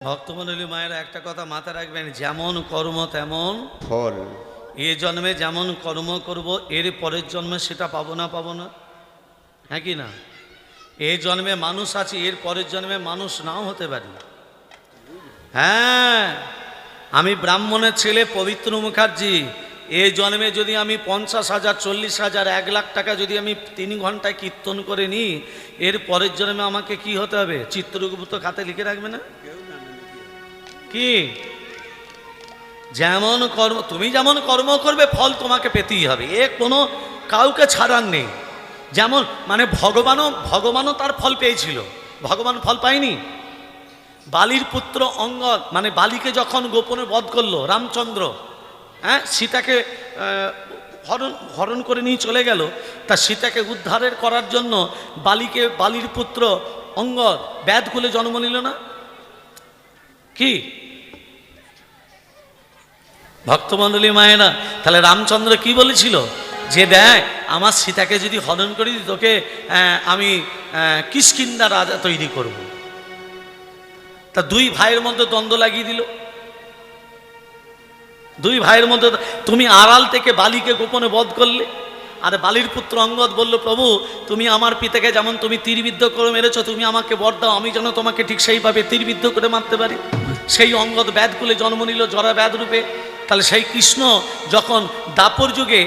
ভক্তমণ্ডলী মায়েরা একটা কথা মাথায় রাখবেন, যেমন কর্ম তেমন ফল। এ জন্মে যেমন কর্ম করব এর পরের জন্মে সেটা পাবো না, হ্যাঁ কি না? এই জন্মে মানুষ আছে, এর পরের জন্মে মানুষ নাও হতে পারি। হ্যাঁ, আমি ব্রাহ্মণের ছেলে পবিত্র মুখার্জি, এই জন্মে যদি আমি 50,000, 40,000, 1 লাখ টাকা যদি আমি 3 ঘন্টায় কীর্তন করে নিই, এর পরের জন্মে আমাকে কি হতে হবে? চিত্রগুপ্ত খাতে লিখে রাখবে না কি? যেমন কর্ম, তুমি যেমন কর্ম করবে ফল তোমাকে পেতেই হবে, এ কোনো কাউকে ছাড়ার নেই। যেমন মানে ভগবানও তার ফল পেয়েছিল, ভগবান ফল পায়নি? বালির পুত্র অঙ্গদ, মানে বালিকে যখন গোপনে বধ করলো রামচন্দ্র, হ্যাঁ, সীতাকে হরণ করে নিয়ে চলে গেল, তা সীতাকে উদ্ধারের করার জন্য বালির পুত্র অঙ্গদ ব্যাধ কুলে জন্ম নিল না কি? ভক্তমণ্ডলী মায়েরা, তাহলে রামচন্দ্র কি বলেছিল? যে দেখ, আমার সীতাকে যদি হরণ করি তোকে আমি কিষ্কিন্ধা রাজা তৈরি করব। তা দুই ভাইয়ের মধ্যে দ্বন্দ্ব লাগিয়ে দিল। দুই ভাইয়ের মধ্যে তুমি আড়াল থেকে বালিকে গোপনে বধ করলে, আর বালির পুত্র অঙ্গদ বলল, প্রভু তুমি আমার পিতাকে যেমন তুমি তীরবিদ্ধ করে মেরেছ, তুমি আমাকে বর দাও, আমি যেন তোমাকে ঠিক সেইভাবে তীরবিদ্ধ করে মারতে পারি। সেই অঙ্গদ ব্যাধকুলে জন্ম নিল, জরা ব্যাধ রূপে। তাহলে সেই কৃষ্ণ যখন দাপর যুগে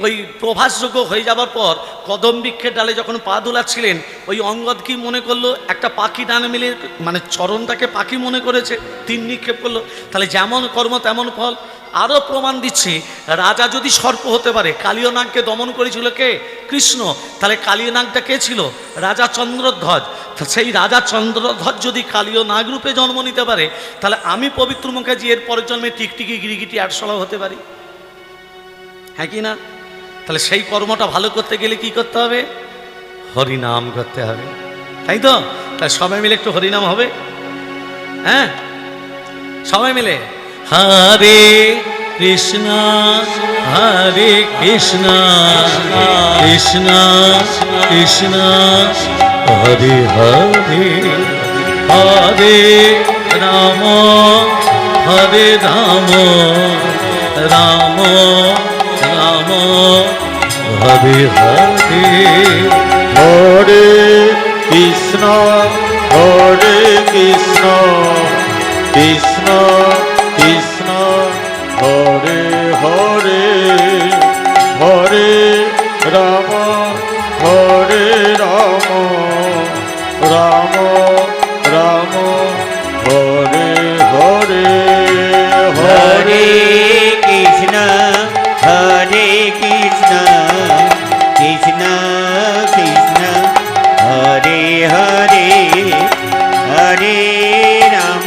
ওই প্রভাসযোগ্য হয়ে যাবার পর কদম বৃক্ষের ডালে যখন পা দোলাচ্ছিলেন, ওই অঙ্গদ কি মনে করলো? একটা পাখি ডানে মিলে, মানে চরণটাকে পাখি মনে করেছে, তীর নিক্ষেপ করলো। তাহলে যেমন কর্ম তেমন ফল। আরও প্রমাণ দিচ্ছে, রাজা যদি সর্প হতে পারে, কালীয় নাগকে দমন করেছিল কে? কৃষ্ণ। তাহলে কালীয় নাগটা কে ছিল? রাজা চন্দ্রধ্বজ। সেই রাজা চন্দ্রধ্বজ যদি কালীয় নাগ রূপে জন্ম নিতে পারে, তাহলে আমি পবিত্র মুখার্জি এর পরের জন্মে টিকটিকি গিরিগিটি আটশলা হতে পারি, হ্যাঁ কি না? তাহলে সেই কর্মটা ভালো করতে গেলে কি করতে হবে? হরিনাম করতে হবে, তাই তো? তাহলে সবাই মিলে একটু হরিনাম হবে, হ্যাঁ, সবাই মিলে হরে কৃষ্ণ হরে কৃষ্ণ কৃষ্ণ কৃষ্ণ হরে হরে, হরে রাম হরে রাম রাম রাম হরে হরে, হরে কৃষ্ণ কৃষ্ণ কৃষ্ণ হরে হরে, হরে রাম রাম রাম হরে হরে, হরে কৃষ্ণ কৃষ্ণ কৃষ্ণ হরে হরে, হরে রাম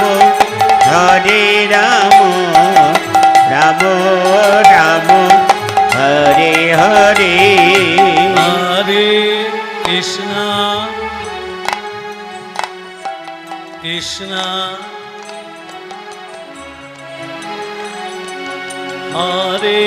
রাম রাম হরে হরে, হরে কৃষ্ণ কৃষ্ণ হরে